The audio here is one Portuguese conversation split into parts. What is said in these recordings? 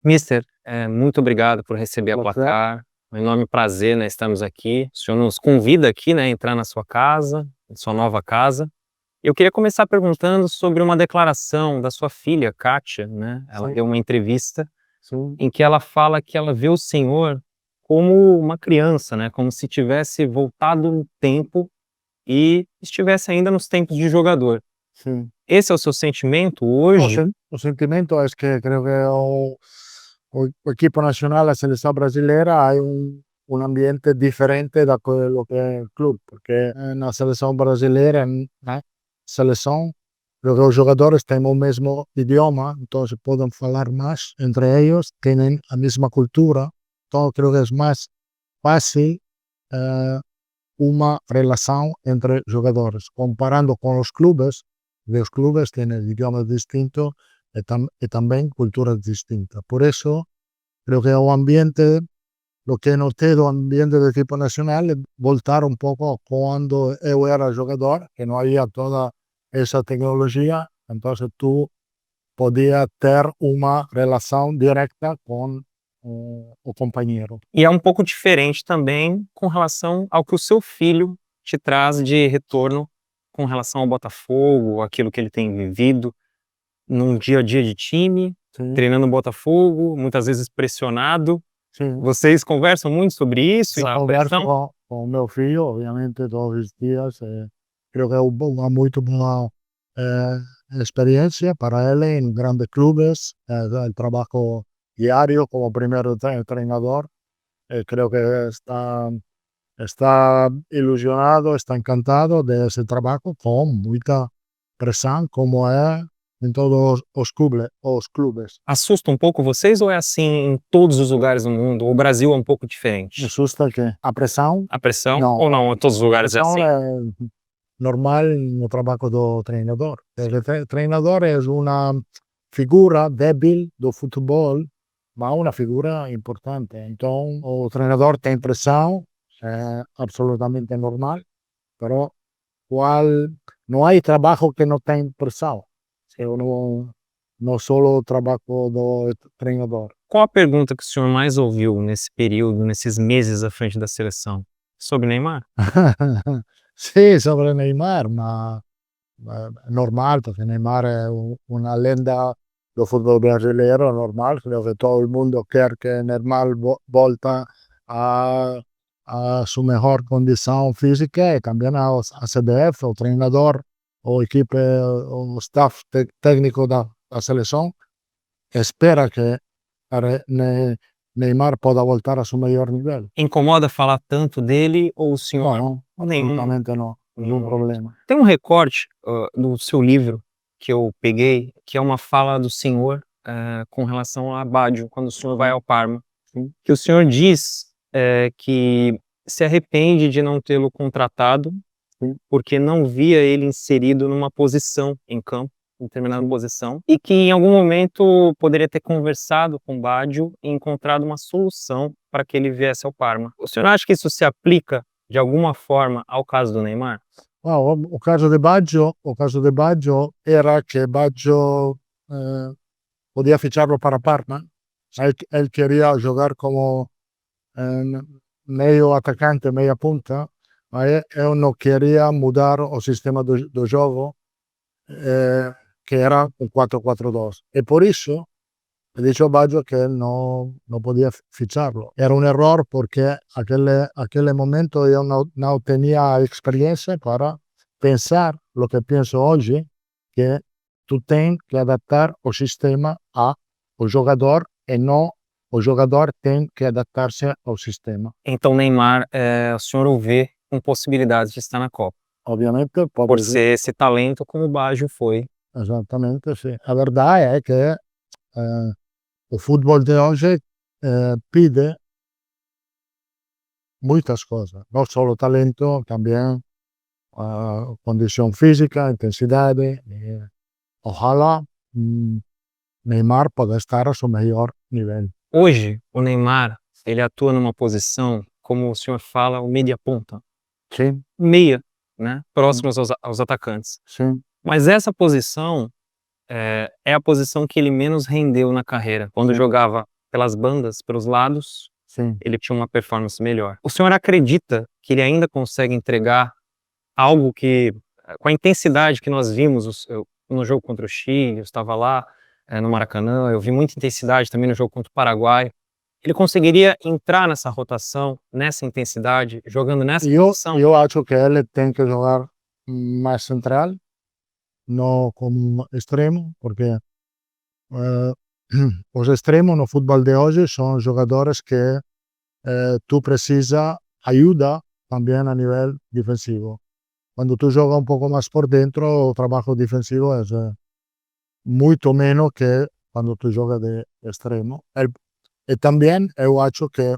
Mister, muito obrigado por receber a Você? Placar. É um enorme prazer, né, estarmos aqui. O senhor nos convida aqui, né, a entrar na sua casa, na sua nova casa. Eu queria começar perguntando sobre uma declaração da sua filha, Kátia, né? Ela Sim, deu uma entrevista sim, em que ela fala que ela vê o senhor como uma criança, né, como se tivesse voltado no tempo e estivesse ainda nos tempos de jogador. sim. Esse é o seu sentimento O hoje? sen o sentimento é que creo que o equipo nacional, a seleção brasileira, há um ambiente diferente daquilo que é o clube, porque na seleção brasileira, na seleção, creo que os jogadores têm o mesmo idioma, então se podem falar mais entre eles, têm a mesma cultura, então creo que é mais fácil eh, uma relação entre jogadores. Comparando com os clubes têm idiomas distintos e também culturas distintas. Por isso, creo que o ambiente, lo que notei do ambiente do equipo nacional é voltar um pouco quando eu era jogador, que não havia toda essa tecnologia, então tu podia ter uma relação direta com o companheiro. E é um pouco diferente também com relação ao que o seu filho te traz de retorno com relação ao Botafogo, aquilo que ele tem vivido num dia a dia de time, Sim, treinando o Botafogo, muitas vezes pressionado. sim. Vocês conversam muito sobre isso, a Converso pressão? com o meu filho, obviamente, todos os dias. Creio que é uma muito boa experiência para ele em grandes clubes. El trabalho diário como primeiro treinador. Creo que está ilusionado, está encantado desse trabalho com muita pressão, como é em todos os clubes. Assusta um pouco vocês ou é assim em todos os lugares do mundo? O Brasil é um pouco Me diferente? assusta que a pressão, A pressão não, ou não, em todos os a lugares é pressão assim? é normal no trabalho do treinador. O treinador é uma figura débil do futebol, mas uma figura importante. Então, o treinador tem pressão, é absolutamente normal, mas qual, não há trabalho que não tem pressão. Eu não só o trabalho do treinador. Qual a pergunta que o senhor mais ouviu nesse período, nesses meses à frente da seleção? Sobre Neymar? Sì, sobre Neymar, ma normal, porque Neymar es una leyenda del fútbol brasileño, normal. Creo que todo el mundo quiere que Neymar volta a, a su mejor condición física y también a CBF, o entrenador, o equipo, o staff técnico de la selección, espera que Neymar pueda voltar a su mejor nivel. Incomoda falar tanto dele ou o senhor No, nenhum? absolutamente no, ningún Hum. problema. Tem um recorte, do seu livro que eu peguei, que é uma fala do senhor, com relação a Baggio, quando o senhor vai Sim, ao Parma, sim, que o senhor diz, que se arrepende de não tê-lo contratado, sim, porque não via ele inserido numa posição em campo, em determinada sim. posição, e que em algum momento poderia ter conversado com o Baggio e encontrado uma solução para que ele viesse ao Parma. O senhor acha que isso se aplica, de alguma forma, ao caso do Neymar? O caso de Baggio era que Baggio podía ficharlo para Parma. Él quería jugar como eh, meio atacante, meia punta, mas eu não queria mudar o sistema do jogo, que era um 4-4-2. E por isso, he dicho a Baggio que no podía ficharlo. Era un error porque aquel momento yo no tenía experiencia para pensar lo que pienso hoy, que tú tienes que adaptar o sistema a o jogador e não o jogador tem que adaptar-se ao sistema. Então Neymar, o senhor o vê com possibilidades de estar na Copa, Obviamente, por pode ser, ser esse talento como o Baggio foi. exatamente, sim. A verdade é que o futebol de hoje pide muchas cosas, no solo talento, también condición física, intensidad. Ojalá Neymar pueda estar a su mejor nivel. Hoje, o Neymar, ele atua numa posição, como o senhor fala, o meia ponta, Sí, meia, né, sí, próximos aos atacantes. sí, Mas essa posição, é a posição que ele menos rendeu na carreira. Quando sí, jogava pelas bandas, pelos lados, Sim. ele tinha uma performance melhor. O senhor acredita que ele ainda consegue entregar algo que, com a intensidade que nós vimos no jogo contra o Chile, eu estava lá no Maracanã, eu vi muita intensidade também no jogo contra o Paraguai. Ele conseguiria entrar nessa rotação, nessa intensidade, jogando nessa posição? Eu acho que ele tem que jogar mais central, não como extremo, porque os extremos no futebol de hoje são jogadores que tu precisa ajuda também a nível defensivo. Quando tu joga um pouco mais por dentro, o trabalho defensivo é muito menos que quando tu joga de extremo. E também eu acho que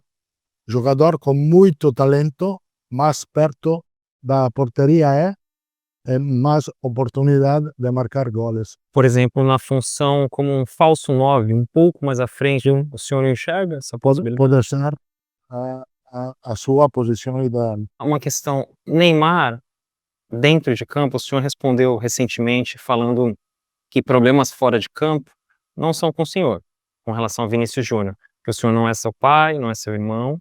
jogador com muito talento, mais perto da porteria é mais oportunidade de marcar goles. Por exemplo, na função como um falso 9, um pouco mais à frente, o senhor enxerga essa possibilidade? Pode ser a sua posição ideal. Uma questão, Neymar, dentro de campo, o senhor respondeu recentemente falando que problemas fora de campo não são com o senhor, com relação ao Vinícius Júnior, que o senhor não é seu pai, não é seu irmão,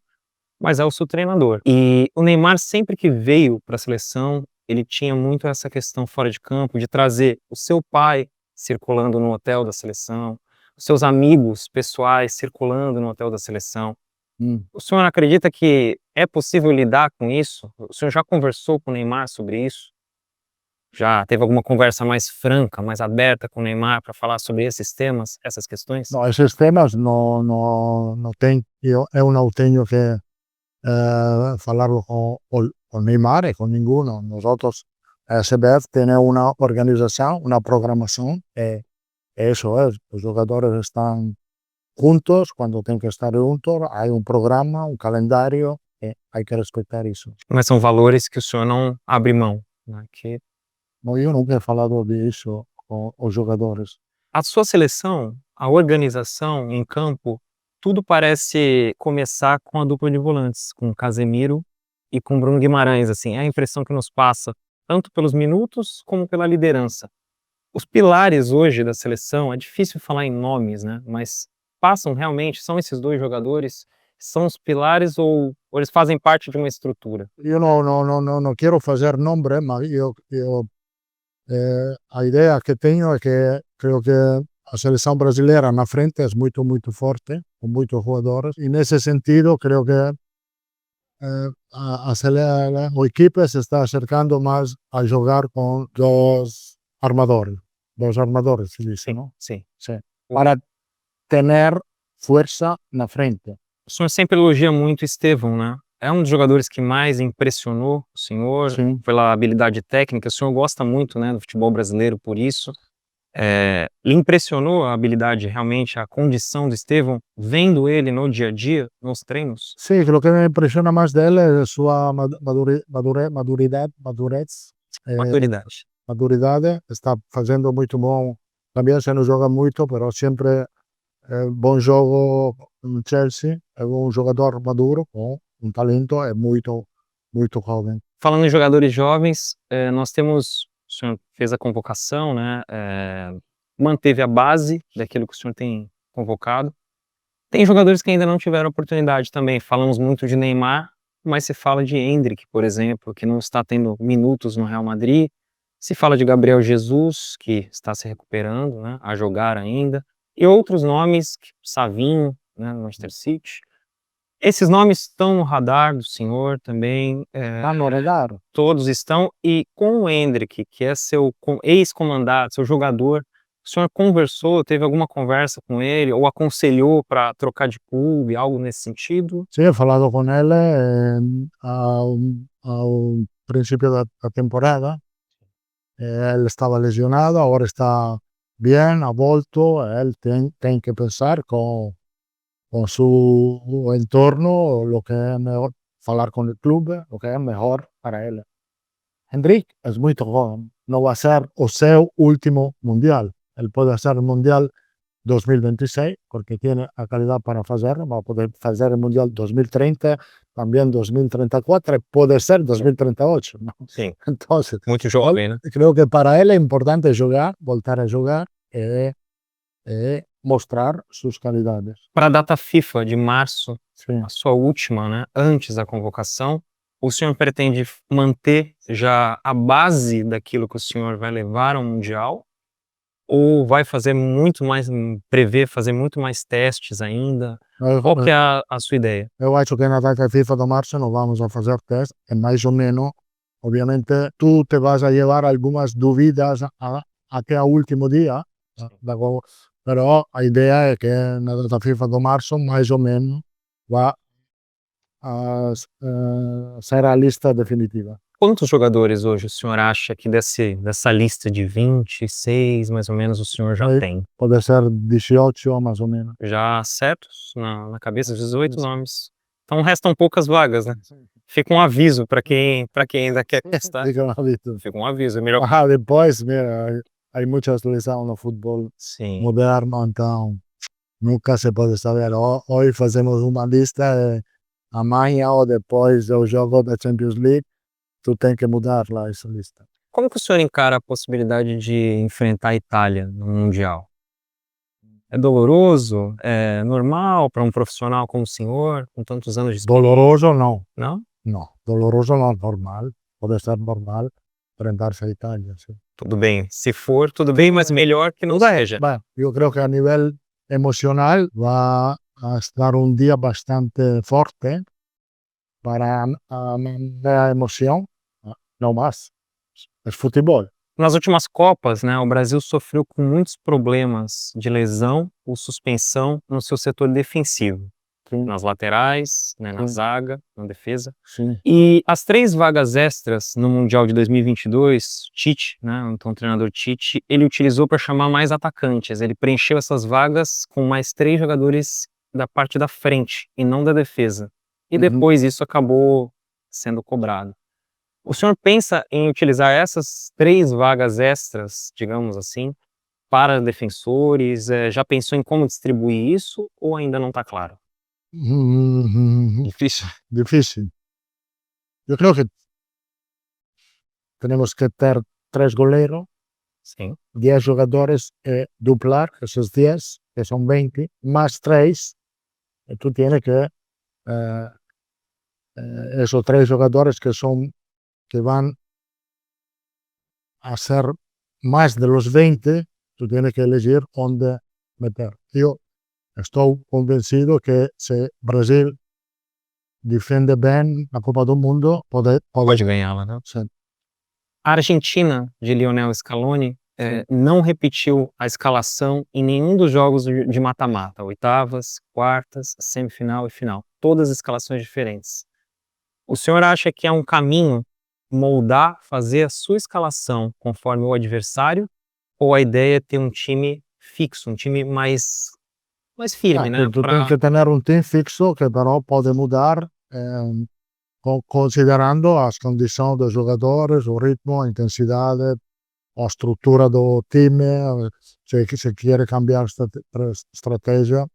mas é o seu treinador. E o Neymar, sempre que veio para a seleção, ele tinha muito essa questão fora de campo, de trazer o seu pai circulando no hotel da seleção, os seus amigos pessoais circulando no hotel da seleção. O senhor acredita que é possível lidar com isso? O senhor já conversou com o Neymar sobre isso? Já teve alguma conversa mais franca, mais aberta com o Neymar para falar sobre esses temas, essas questões? Não, esses temas não tem, eu não tenho que falar com o Neymar e com ninguém. Nós, a CBF tem uma organização, uma programação, e isso é, os jogadores estão juntos quando tem que estar juntos, há um programa, um calendário, e há que respeitar isso. Mas são valores que o senhor não abre mão, né? Não, eu nunca he falado disso com os jogadores. A sua seleção, a organização em campo, tudo parece começar com a dupla de volantes, com o Casemiro e com o Bruno Guimarães, assim, é a impressão que nos passa, tanto pelos minutos como pela liderança. Os pilares hoje da seleção, é difícil falar em nomes, né, mas passam realmente, são esses dois jogadores, são os pilares ou eles fazem parte de uma estrutura? Eu não quero fazer nome, mas a ideia que tenho é que creio que a seleção brasileira na frente é muito forte, com muitos jogadores, e nesse sentido creio que a equipe se está acercando mais a jogar com dos armadores, se dice, não? Sim. Sim. Para ter força na frente. O senhor sempre elogia muito o Estevão, né? É um dos jogadores que mais impressionou o senhor, Sim. pela habilidade técnica. O senhor gosta muito, né, do futebol brasileiro por isso. Lhe impressionou a habilidade, realmente, a condição do Estevão, vendo ele no dia a dia, nos treinos? Sim, o que me impressiona mais dele é a sua maturidade. Maturidade, está fazendo muito bom. Também se não joga muito, mas sempre bom jogo no Chelsea. É um jogador maduro, com um talento, é muito jovem. Falando em jogadores jovens, nós temos, o senhor fez a convocação, né, manteve a base daquilo que o senhor tem convocado. Tem jogadores que ainda não tiveram oportunidade também, falamos muito de Neymar, mas se fala de Endrick, por exemplo, que não está tendo minutos no Real Madrid, se fala de Gabriel Jesus, que está se recuperando, né, a jogar ainda, e outros nomes, Savinho, né, no Manchester City. Esses nomes estão no radar do senhor também? Está no radar. Todos estão, e com o Endrick, que é seu ex-comandante, seu jogador, o senhor conversou, teve alguma conversa com ele, ou aconselhou para trocar de clube, algo nesse sentido? Sim, he falado com ele ao princípio da temporada. Ele estava lesionado, agora está bem, ha volto. Ele tem que pensar com su entorno lo que é melhor, falar com o clube, lo que é melhor para ele. Endrick é muito jovem, não vai ser o seu último mundial. Ele pode ser o mundial 2026, porque tem a qualidade para fazer, vai poder fazer o mundial 2030, também 2034, e pode ser 2038. ¿No? Sim. Então, Muito jovem, né? creo que para ele é importante jogar, voltar a jogar e mostrar suas qualidades. Para a data FIFA de março, Sim. a sua última, né, antes da convocação, o senhor pretende manter já a base daquilo que o senhor vai levar ao Mundial? Ou vai fazer muito mais, prever fazer muito mais testes ainda? Qual que é a sua ideia? Eu acho que na data FIFA de março não vamos a fazer teste, é mais ou menos, obviamente, tu te vas a levar algumas dúvidas até o último dia, pero a ideia é que na data FIFA de março, mais ou menos, vai a ser a lista definitiva. Quantos jogadores hoje o senhor acha que dessa lista de 26, mais ou menos, o senhor já tem? Pode ser 18, mais ou menos. Já certos na cabeça, 18 nomes. Então restam poucas vagas, né? Fica um aviso para quem ainda quer testar. Fica um aviso. Fica um aviso, é melhor. Depois, mira, há muita seleção no futebol Sim. moderno, então nunca se pode saber. Hoje fazemos uma lista, amanhã ou depois do jogo da Champions League, tu tem que mudar lá essa lista. Como que o senhor encara a possibilidade de enfrentar a Itália no Mundial? É doloroso? É normal para um profissional como o senhor, com tantos anos de experiência? Doloroso não. Não? Não, doloroso não, normal. Pode ser normal enfrentar-se à Itália, sim. Tudo bem. Se for, tudo bem, mas melhor que não seja. Bem, eu creio que a nível emocional vai estar um dia bastante forte para a emoção, não mais. É futebol. Nas últimas Copas, né, o Brasil sofreu com muitos problemas de lesão ou suspensão no seu setor defensivo. Sim, Nas laterais, né, na Sim. zaga, na defesa. sim. E as 3 vagas extras no Mundial de 2022, Tite, né, então o treinador Tite, ele utilizou para chamar mais atacantes. Ele preencheu essas vagas com mais 3 jogadores da parte da frente e não da defesa. E depois isso acabou sendo cobrado. O senhor pensa em utilizar essas 3 vagas extras, digamos assim, para defensores? Já pensou em como distribuir isso ou ainda não está claro? Difícil. Difícil. Eu creo que tenemos que ter 3 goleiros, Sim. 10 jogadores e duplar esos 10, que son 20, más 3, e tú tienes que esos 3 jogadores que van a ser más de los 20, tú tienes que elegir onde meter. Yo estou convencido que se Brasil defende bem a Copa do Mundo, Pode ganhá-la, né? Sim. A Argentina, de Lionel Scaloni, não repetiu a escalação em nenhum dos jogos de mata-mata, oitavas, quartas, semifinal e final. Todas as escalações diferentes. O senhor acha que é um caminho moldar, fazer a sua escalação conforme o adversário, ou a ideia é ter um time fixo, um time mais firme, né? Tu tens que ter um time fixo que però pode mudar considerando as condições dos jogadores, o ritmo, a intensidade, a estrutura do time, se quiere cambiar estratégia.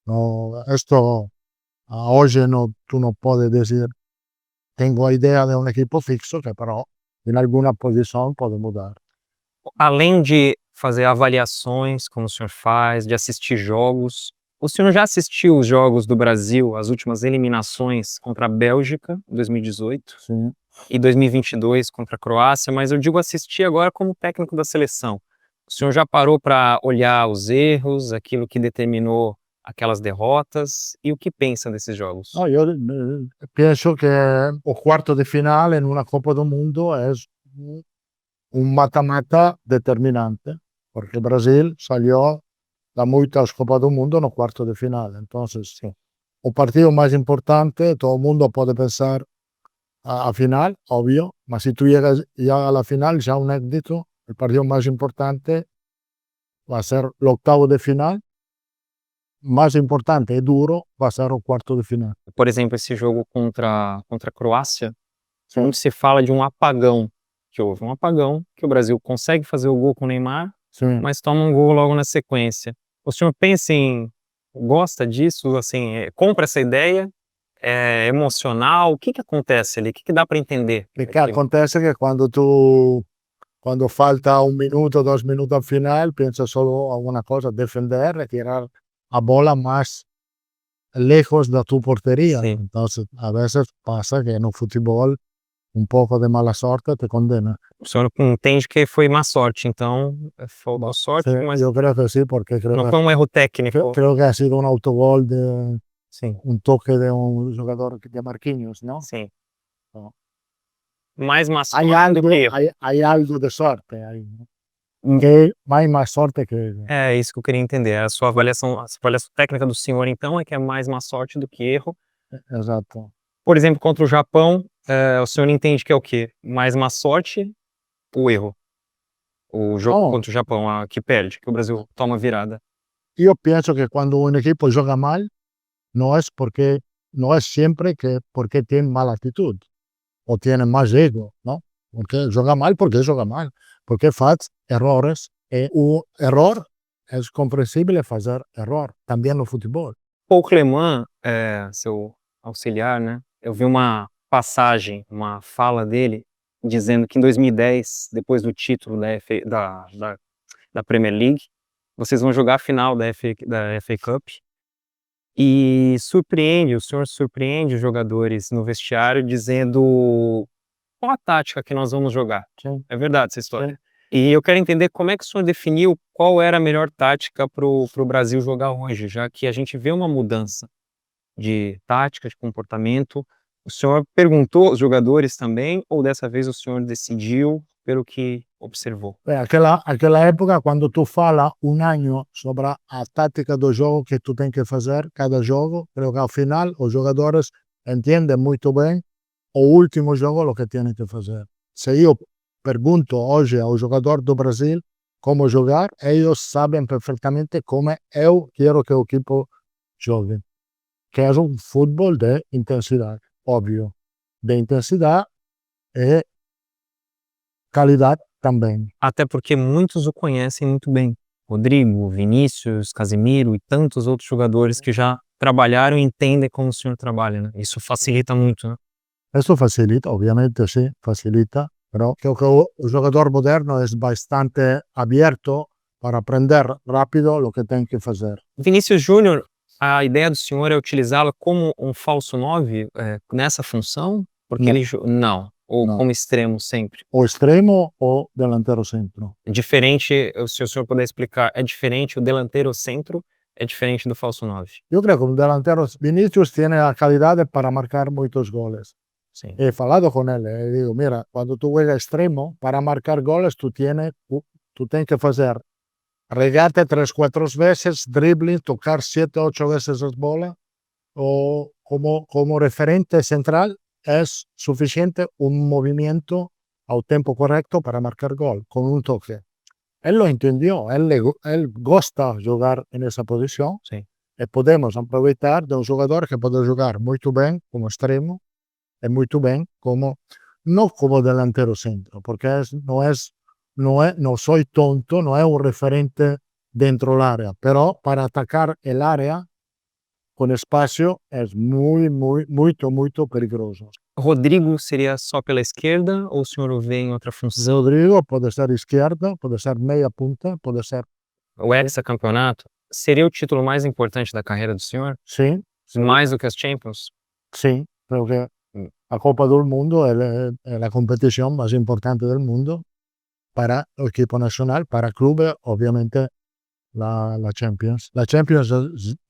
No, esto hoje tu não pode dizer tenho a ideia de um equipo fixo que però em alguma posição pode mudar. Além de fazer avaliações, como o senhor faz, de assistir jogos, o senhor já assistiu os jogos do Brasil, as últimas eliminações contra a Bélgica, em 2018, Sim. e 2022 contra a Croácia, mas eu digo assistir agora como técnico da seleção. O senhor já parou para olhar os erros, aquilo que determinou aquelas derrotas, e o que pensa desses jogos? No, io penso che o quarto di finale in una Coppa del Mundo è un mata-mata determinante, porque Brasil salió da muitas Copas do Mundo no quarto de final. Entonces, sí, o partido más importante, todo el mundo puede pensar a final, obvio, mas si tú llegas ya a la final, ya un éxito, el partido más importante va a ser el octavo de final, mais importante e duro vai ser o quarto de final. Por exemplo, esse jogo contra a Croácia, onde se fala de um apagão, que houve um apagão, que o Brasil consegue fazer o gol com o Neymar, Sim. mas toma um gol logo na sequência. O senhor pensa gosta disso, assim, compra essa ideia? É emocional? O que acontece ali? O que dá para entender? O que acontece é que quando Quando falta 1 minuto, 2 minutos al final, piensa solo a una cosa, defender y tirar a bola más lejos de tu portería. Sim. Entonces, a veces pasa que no fútbol um pouco de mala sorte te condena. O senhor entende que foi má sorte, então faltou sorte, Sí, mas yo creo que sí, porque não foi um erro técnico. creo que ha sido un autogol de Sim, un toque de un jugador de Marquinhos, ¿no? sim. No. Mais má Hay sorte do algo, que erro. hay algo de sorte ahí, ¿no? Hum. Que hay más sorte que... É isso que eu queria entender. A sua avaliação técnica do senhor, então, é que é mais má sorte do que erro. Exacto. Por exemplo, contra o Japão, o senhor entende que é o quê? Mais má sorte ou erro? O jogo No, contra o Japão, que perde, que o Brasil toma virada. yo pienso que cuando un equipo juega mal, no es siempre que porque tiene mala actitud o tiene más ego, ¿no? Porque juega mal porque juega mal, porque fa errores y un error es comprensible hacer error, también no fútbol. Paul Clément, seu auxiliar, né, eu vi uma passagem, uma fala dele, dizendo que em 2010, depois do título da Premier League, vocês vão jogar a final da FA Cup, e o senhor surpreende os jogadores no vestiário dizendo qual a tática que nós vamos jogar. Sim. É verdade essa história. Sim. E eu quero entender como é que o senhor definiu qual era a melhor tática para o Brasil jogar hoje, já que a gente vê uma mudança de tática, de comportamento. O senhor perguntou aos jogadores também, ou dessa vez o senhor decidiu pelo que observou? Aquela época, quando tu fala um ano sobre a tática do jogo que tu tens que fazer, cada jogo, creio que ao final os jogadores entendem muito bem o último jogo o que têm que fazer. Se eu pergunto hoje ao jogador do Brasil como jogar, eles sabem perfeitamente como eu quero que o equipo jogue. Que é um futebol de intensidade, óbvio. De intensidade e qualidade também. Até porque muitos o conhecem muito bem. Rodrigo, Vinícius, Casemiro e tantos outros jogadores que já trabalharam e entendem como o senhor trabalha, né? Isso facilita muito, né? Isso facilita, obviamente, sim, facilita, pero creo que o jogador moderno é bastante aberto para aprender rápido o que tem que fazer. Vinícius Júnior, a ideia do senhor é utilizá-lo como um falso 9, nessa função? Porque Não. ele não, ou Não. como extremo sempre? O extremo ou delantero centro. Diferente, se o senhor puder explicar, é diferente o delanteiro centro, é diferente do falso 9? Eu creio que o delantero Vinícius tem a qualidade para marcar muitos goles. Sim. He falado con él, le digo, mira, cuando tú juegas extremo, para marcar goles, tú tienes que hacer regate 3, 4 veces, dribbling, tocar 7, 8 veces las bolas, o como referente central es suficiente un movimiento al tiempo correcto para marcar gol, con un toque. Él lo entendió, él gusta jugar en esa posición, Sim. y podemos aprovechar de un jugador que puede jugar muy bien como extremo, muito bem não como delantero centro, porque não sou tonto, não é um referente dentro da área, pero para atacar a área com espaço é muito perigoso. Rodrigo seria só pela esquerda ou o senhor o vê em outra função? Rodrigo pode ser esquerda, pode ser meia punta, pode ser... O hexacampeonato seria o título mais importante da carreira do senhor? Sim, Mais do que as Champions? sim, porque a Copa do Mundo é a competição mais importante do mundo para o equipo nacional, para clube, obviamente la Champions. La Champions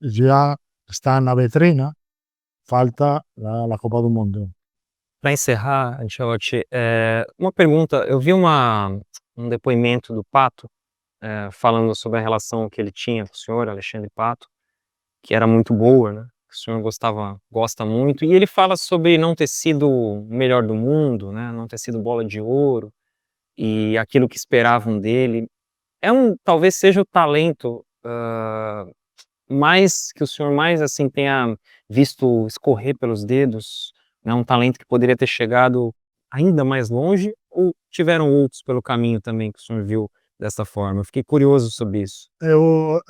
já está na vitrina, falta la Copa do Mundo. Para encerrar, Ancelotti, uma pergunta, eu vi um depoimento do Pato, falando sobre a relação que ele tinha com o senhor, Alexandre Pato, que era muito boa, né? Que o senhor gosta muito, e ele fala sobre não ter sido o melhor do mundo, né? Não ter sido bola de ouro, e aquilo que esperavam dele. Talvez seja o talento que o senhor mais assim tenha visto escorrer pelos dedos, né? Um talento que poderia ter chegado ainda mais longe, ou tiveram outros pelo caminho também que o senhor viu dessa forma? Eu fiquei curioso sobre isso. Eu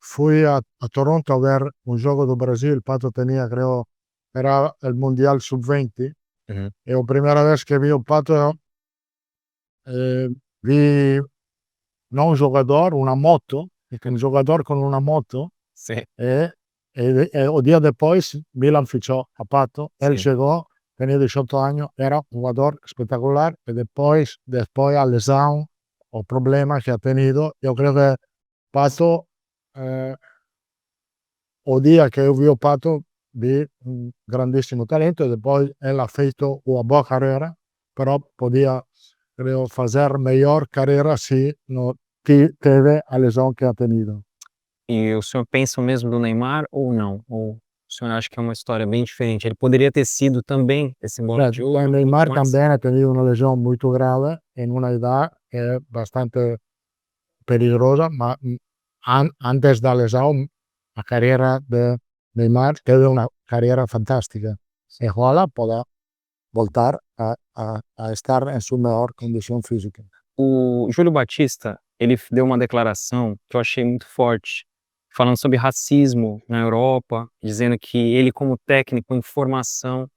fui a Toronto a ver um jogo do Brasil, Pato tinha, creio, era o Mundial Sub-20, Uhum. e a primeira vez que vi o Pato vi non un jogador, una moto, un jogador con una moto, Sim, o dia depois Milan fichó a Pato, él sim. chegou, tenía 18 años, era un jugador espectacular, e despois a lesão, o problema que ha tenido, eu creo que Pato, o dia que eu vi o Pato, vi un grandissimo talento e depois ele ha feito uma boa carreira, però podia, creo, fazer melhor carreira se não teve a lesão que ha tenido. E o senhor pensa o mesmo do Neymar ou não? Ou o senhor acha que é uma história bem diferente? Ele poderia ter sido também esse bola de ouro, O Neymar mas também ha tenido uma lesão muito grave em uma idade que é bastante peligrosa, mas antes da lesão, a carreira de Neymar teve uma carreira fantástica. E ojalá pueda voltar a estar em sua melhor condição física. o Júlio Batista, ele deu uma declaração que eu achei muito forte, falando sobre racismo na Europa, dizendo que ele como técnico em formação,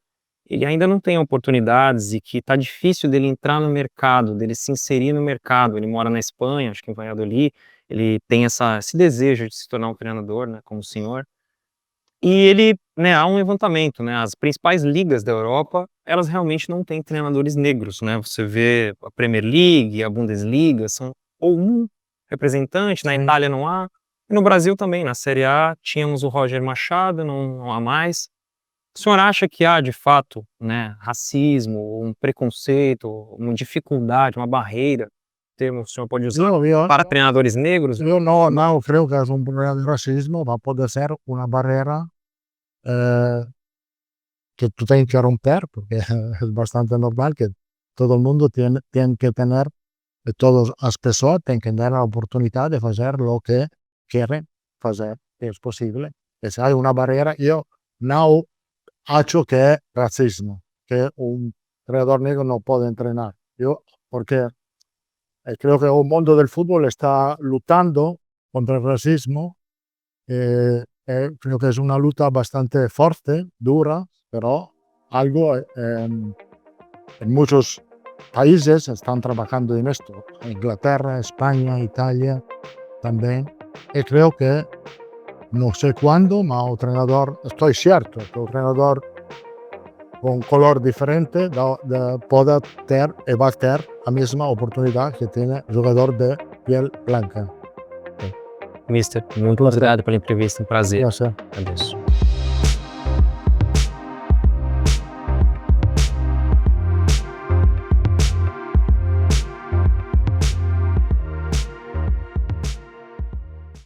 ele ainda não tem oportunidades e que tá difícil dele entrar no mercado, dele se inserir no mercado. Ele mora na Espanha, acho que em Valladolid, ele tem esse desejo de se tornar um treinador, né, como o senhor. E ele, né, há um levantamento, né, as principais ligas da Europa, elas realmente não têm treinadores negros, né, você vê a Premier League, a Bundesliga, são ou um representante, na Sim. Itália não há, e no Brasil também, na Série A tínhamos o Roger Machado, não há mais. O senhor acha que há de fato, né, racismo, um preconceito, uma dificuldade, uma barreira, termo que o senhor pode usar, para treinadores negros? Eu não creio que é um problema de racismo, mas pode ser uma barreira que tu tens que romper, porque é bastante normal que todo mundo tem que ter, todas as pessoas têm que ter a oportunidade de fazer o que querem fazer, é possível. E se há uma barreira, eu não acho que é racismo, que um treinador negro não pode treinar. Porque creo que o mundo del fútbol está luchando contra el racismo. Creo que es una lucha bastante fuerte, dura, pero algo en muchos países están trabajando en esto. Inglaterra, España, Italia también. Y creo que, no sé cuándo, ma un entrenador, estoy cierto que un entrenador con color diferente puede tener y va a tener la misma oportunidad que tiene el jugador de piel blanca. Mister, muito obrigado pela entrevista, um prazer. Ya sé. Adeus.